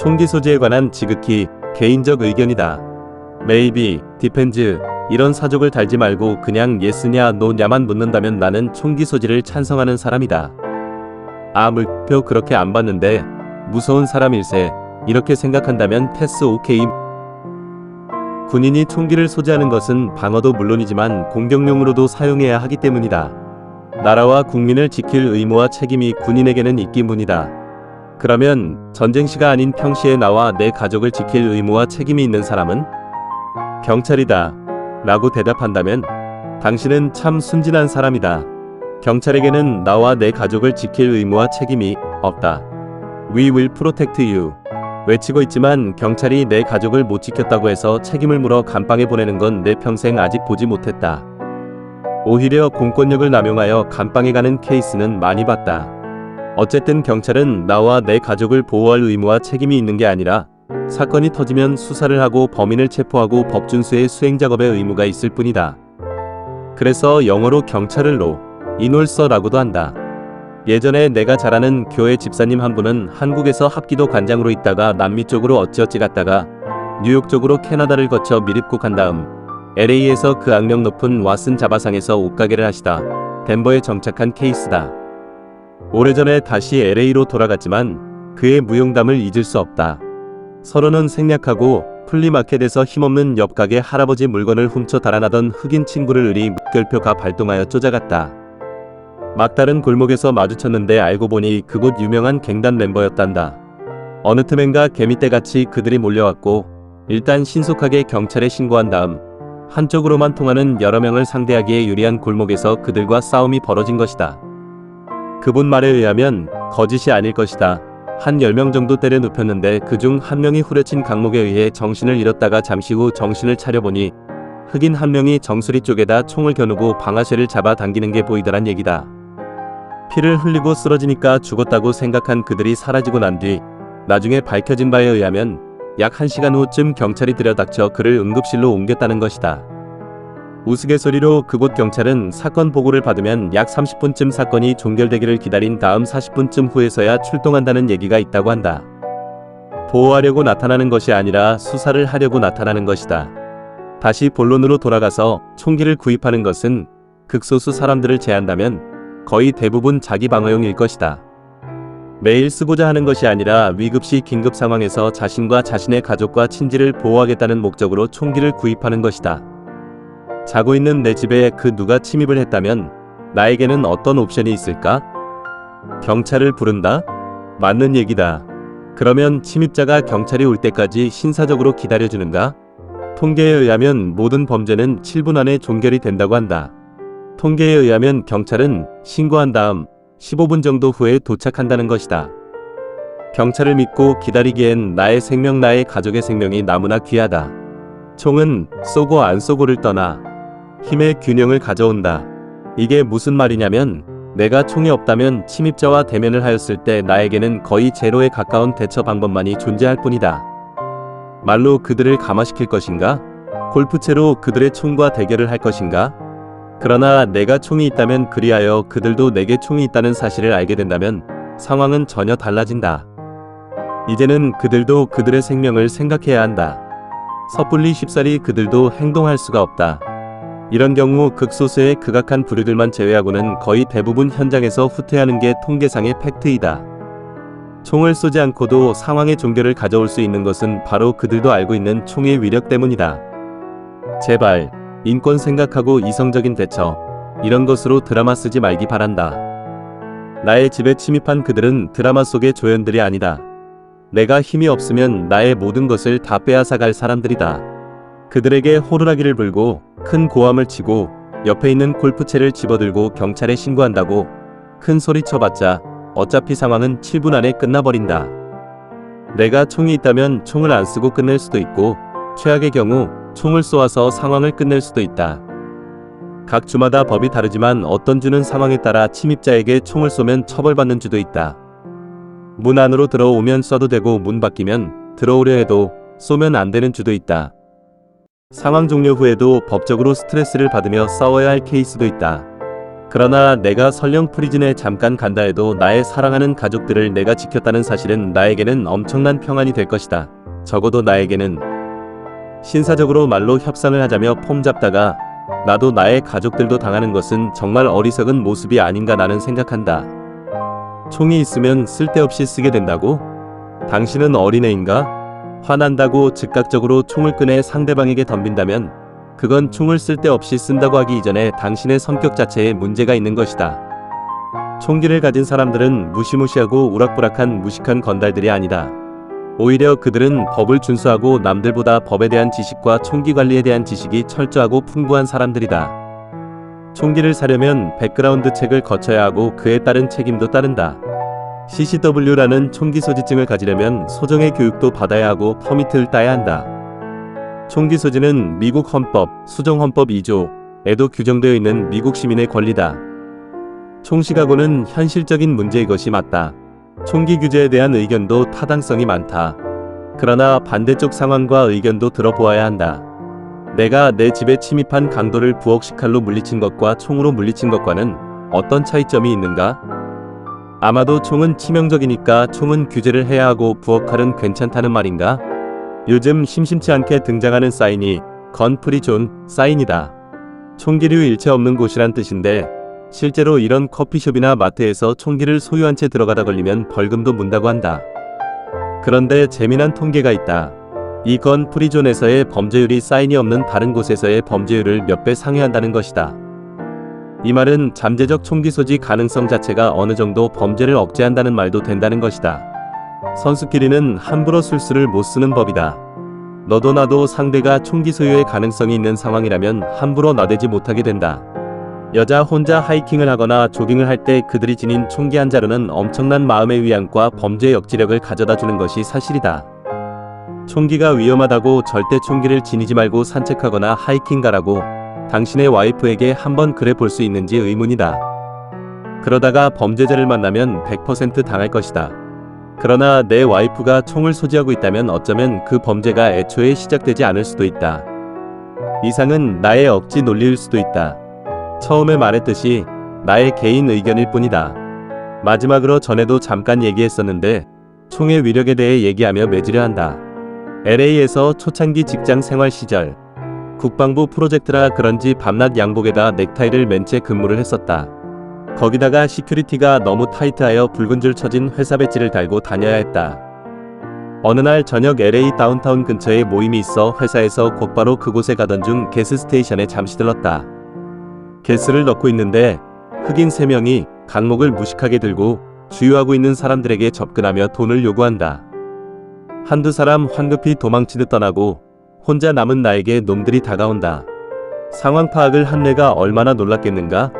총기 소지에 관한 지극히 개인적 의견이다. Maybe, depends 이런 사족을 달지 말고 그냥 yes냐 no냐만 묻는다면 나는 총기 소지를 찬성하는 사람이다. 아 물표 그렇게 안 봤는데 무서운 사람일세 이렇게 생각한다면 패스 오케이. 군인이 총기를 소지하는 것은 방어도 물론이지만 공격용으로도 사용해야 하기 때문이다. 나라와 국민을 지킬 의무와 책임이 군인에게는 있기문이다. 그러면 전쟁 시가 아닌 평시에 나와 내 가족을 지킬 의무와 책임이 있는 사람은 경찰이다 라고 대답한다면 당신은 참 순진한 사람이다. 경찰에게는 나와 내 가족을 지킬 의무와 책임이 없다. We will protect you 외치고 있지만 경찰이 내 가족을 못 지켰다고 해서 책임을 물어 감방에 보내는 건 내 평생 아직 보지 못했다. 오히려 공권력을 남용하여 감방에 가는 케이스는 많이 봤다. 어쨌든 경찰은 나와 내 가족을 보호할 의무와 책임이 있는 게 아니라 사건이 터지면 수사를 하고 범인을 체포하고 법준수의 수행작업의 의무가 있을 뿐이다. 그래서 영어로 경찰을 인홀서라고도 한다. 예전에 내가 잘 아는 교회 집사님 한 분은 한국에서 합기도 관장으로 있다가 남미 쪽으로 어찌어찌 갔다가 뉴욕 쪽으로 캐나다를 거쳐 미립국한 다음 LA에서 그 악명 높은 왓슨 자바상에서 옷가게를 하시다 덴버에 정착한 케이스다. 오래전에 다시 LA로 돌아갔지만 그의 무용담을 잊을 수 없다. 서로는 생략하고 플리마켓에서 힘없는 옆 가게 할아버지 물건을 훔쳐 달아나던 흑인 친구를 의리 물결표가 발동하여 쫓아갔다. 막다른 골목에서 마주쳤는데 알고 보니 그곳 유명한 갱단 멤버였단다. 어느 틈엔가 개미떼같이 그들이 몰려왔고 일단 신속하게 경찰에 신고한 다음 한쪽으로만 통하는 여러 명을 상대하기에 유리한 골목에서 그들과 싸움이 벌어진 것이다. 그분 말에 의하면 거짓이 아닐 것이다. 한 10명 정도 때려 눕혔는데 그중 한 명이 후려친 강목에 의해 정신을 잃었다가 잠시 후 정신을 차려보니 흑인 한 명이 정수리 쪽에다 총을 겨누고 방아쇠를 잡아 당기는 게 보이더란 얘기다. 피를 흘리고 쓰러지니까 죽었다고 생각한 그들이 사라지고 난 뒤 나중에 밝혀진 바에 의하면 약 1시간 후쯤 경찰이 들여닥쳐 그를 응급실로 옮겼다는 것이다. 우스갯소리로 그곳 경찰은 사건 보고를 받으면 약 30분쯤 사건이 종결되기를 기다린 다음 40분쯤 후에서야 출동한다는 얘기가 있다고 한다. 보호하려고 나타나는 것이 아니라 수사를 하려고 나타나는 것이다. 다시 본론으로 돌아가서 총기를 구입하는 것은 극소수 사람들을 제한다면 거의 대부분 자기 방어용일 것이다. 매일 쓰고자 하는 것이 아니라 위급시 긴급 상황에서 자신과 자신의 가족과 친지를 보호하겠다는 목적으로 총기를 구입하는 것이다. 자고 있는 내 집에 그 누가 침입을 했다면 나에게는 어떤 옵션이 있을까? 경찰을 부른다? 맞는 얘기다. 그러면 침입자가 경찰이 올 때까지 신사적으로 기다려주는가? 통계에 의하면 모든 범죄는 7분 안에 종결이 된다고 한다. 통계에 의하면 경찰은 신고한 다음 15분 정도 후에 도착한다는 것이다. 경찰을 믿고 기다리기엔 나의 생명, 나의 가족의 생명이 너무나 귀하다. 총은 쏘고 안 쏘고를 떠나 힘의 균형을 가져온다. 이게 무슨 말이냐면 내가 총이 없다면 침입자와 대면을 하였을 때 나에게는 거의 제로에 가까운 대처 방법만이 존재할 뿐이다. 말로 그들을 감화시킬 것인가? 골프채로 그들의 총과 대결을 할 것인가? 그러나 내가 총이 있다면 그리하여 그들도 내게 총이 있다는 사실을 알게 된다면 상황은 전혀 달라진다. 이제는 그들도 그들의 생명을 생각해야 한다. 섣불리 쉽사리 그들도 행동할 수가 없다. 이런 경우 극소수의 극악한 부류들만 제외하고는 거의 대부분 현장에서 후퇴하는 게 통계상의 팩트이다. 총을 쏘지 않고도 상황의 종결을 가져올 수 있는 것은 바로 그들도 알고 있는 총의 위력 때문이다. 제발 인권 생각하고 이성적인 대처, 이런 것으로 드라마 쓰지 말기 바란다. 나의 집에 침입한 그들은 드라마 속의 조연들이 아니다. 내가 힘이 없으면 나의 모든 것을 다 빼앗아갈 사람들이다. 그들에게 호루라기를 불고 큰 고함을 치고 옆에 있는 골프채를 집어들고 경찰에 신고한다고 큰 소리 쳐봤자 어차피 상황은 7분 안에 끝나버린다. 내가 총이 있다면 총을 안 쓰고 끝낼 수도 있고 최악의 경우 총을 쏘아서 상황을 끝낼 수도 있다. 각 주마다 법이 다르지만 어떤 주는 상황에 따라 침입자에게 총을 쏘면 처벌받는 주도 있다. 문 안으로 들어오면 쏴도 되고 문 밖이면 들어오려 해도 쏘면 안 되는 주도 있다. 상황 종료 후에도 법적으로 스트레스를 받으며 싸워야 할 케이스도 있다. 그러나 내가 설령 프리즌에 잠깐 간다 해도 나의 사랑하는 가족들을 내가 지켰다는 사실은 나에게는 엄청난 평안이 될 것이다. 적어도 나에게는. 신사적으로 말로 협상을 하자며 폼 잡다가 나도 나의 가족들도 당하는 것은 정말 어리석은 모습이 아닌가 나는 생각한다. 총이 있으면 쓸데없이 쓰게 된다고? 당신은 어린애인가? 화난다고 즉각적으로 총을 꺼내 상대방에게 덤빈다면 그건 총을 쓸데없이 쓴다고 하기 이전에 당신의 성격 자체에 문제가 있는 것이다. 총기를 가진 사람들은 무시무시하고 우락부락한 무식한 건달들이 아니다. 오히려 그들은 법을 준수하고 남들보다 법에 대한 지식과 총기 관리에 대한 지식이 철저하고 풍부한 사람들이다. 총기를 사려면 백그라운드 책을 거쳐야 하고 그에 따른 책임도 따른다. CCW라는 총기 소지증을 가지려면 소정의 교육도 받아야 하고 퍼미트를 따야 한다. 총기 소지는 미국 헌법 수정헌법 2조에도 규정되어 있는 미국 시민의 권리다. 총시각오는 현실적인 문제인 것이 맞다. 총기 규제에 대한 의견도 타당성이 많다. 그러나 반대쪽 상황과 의견도 들어보아야 한다. 내가 내 집에 침입한 강도를 부엌식 칼로 물리친 것과 총으로 물리친 것과는 어떤 차이점이 있는가? 아마도 총은 치명적이니까 총은 규제를 해야 하고 부엌칼은 괜찮다는 말인가? 요즘 심심치 않게 등장하는 사인이 건 프리 존 사인이다. 총기류 일체 없는 곳이란 뜻인데 실제로 이런 커피숍이나 마트에서 총기를 소유한 채 들어가다 걸리면 벌금도 문다고 한다. 그런데 재미난 통계가 있다. 이 건 프리존에서의 범죄율이 사인이 없는 다른 곳에서의 범죄율을 몇 배 상회한다는 것이다. 이 말은 잠재적 총기 소지 가능성 자체가 어느 정도 범죄를 억제한다는 말도 된다는 것이다. 선수끼리는 함부로 술수를 못 쓰는 법이다. 너도 나도 상대가 총기 소유의 가능성이 있는 상황이라면 함부로 나대지 못하게 된다. 여자 혼자 하이킹을 하거나 조깅을 할 때 그들이 지닌 총기 한 자루는 엄청난 마음의 위안과 범죄 역지력을 가져다 주는 것이 사실이다. 총기가 위험하다고 절대 총기를 지니지 말고 산책하거나 하이킹 가라고 당신의 와이프에게 한번 그래 볼 수 있는지 의문이다. 그러다가 범죄자를 만나면 100% 당할 것이다. 그러나 내 와이프가 총을 소지하고 있다면 어쩌면 그 범죄가 애초에 시작되지 않을 수도 있다. 이상은 나의 억지 논리일 수도 있다. 처음에 말했듯이 나의 개인 의견일 뿐이다. 마지막으로 전에도 잠깐 얘기했었는데 총의 위력에 대해 얘기하며 맺으려 한다. LA에서 초창기 직장 생활 시절 국방부 프로젝트라 그런지 밤낮 양복에다 넥타이를 맨 채 근무를 했었다. 거기다가 시큐리티가 너무 타이트하여 붉은 줄 쳐진 회사 배지를 달고 다녀야 했다. 어느 날 저녁 LA 다운타운 근처에 모임이 있어 회사에서 곧바로 그곳에 가던 중 게스 스테이션에 잠시 들렀다. 게스를 넣고 있는데 흑인 3명이 강목을 무식하게 들고 주유하고 있는 사람들에게 접근하며 돈을 요구한다. 한두 사람 황급히 도망치듯 떠나고 혼자 남은 나에게 놈들이 다가온다. 상황 파악을 한 내가 얼마나 놀랐겠는가?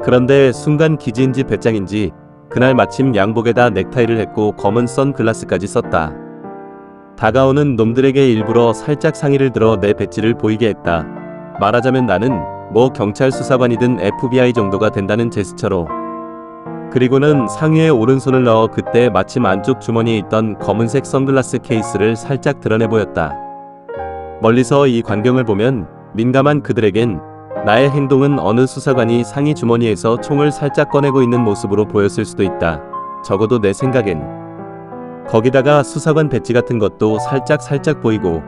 그런데 순간 기지인지 배짱인지 그날 마침 양복에다 넥타이를 했고 검은 선글라스까지 썼다. 다가오는 놈들에게 일부러 살짝 상의를 들어 내 배지를 보이게 했다. 말하자면 나는 뭐 경찰 수사관이든 FBI 정도가 된다는 제스처로. 그리고는 상의에 오른손을 넣어 그때 마침 안쪽 주머니에 있던 검은색 선글라스 케이스를 살짝 드러내 보였다. 멀리서 이 광경을 보면 민감한 그들에겐 나의 행동은 어느 수사관이 상의 주머니에서 총을 살짝 꺼내고 있는 모습으로 보였을 수도 있다. 적어도 내 생각엔. 거기다가 수사관 배지 같은 것도 살짝 보이고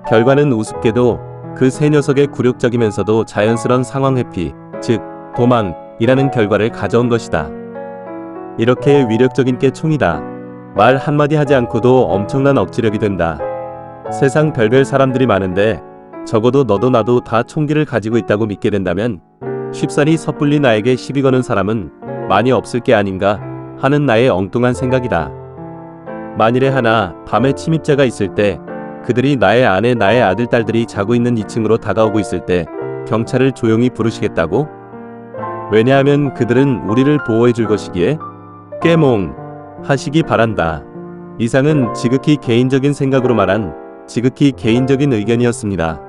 결과는 우습게도 그 세 녀석의 굴욕적이면서도 자연스러운 상황 회피, 즉 도망이라는 결과를 가져온 것이다. 이렇게 위력적인 게 총이다. 말 한마디 하지 않고도 엄청난 억지력이 된다. 세상 별별 사람들이 많은데 적어도 너도 나도 다 총기를 가지고 있다고 믿게 된다면 쉽사리 섣불리 나에게 시비 거는 사람은 많이 없을 게 아닌가 하는 나의 엉뚱한 생각이다. 만일에 하나 밤에 침입자가 있을 때 그들이 나의 아내 나의 아들 딸들이 자고 있는 2층으로 다가오고 있을 때 경찰을 조용히 부르시겠다고? 왜냐하면 그들은 우리를 보호해 줄 것이기에 깨몽 하시기 바란다. 이상은 지극히 개인적인 생각으로 말한 지극히 개인적인 의견이었습니다.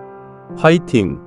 화이팅!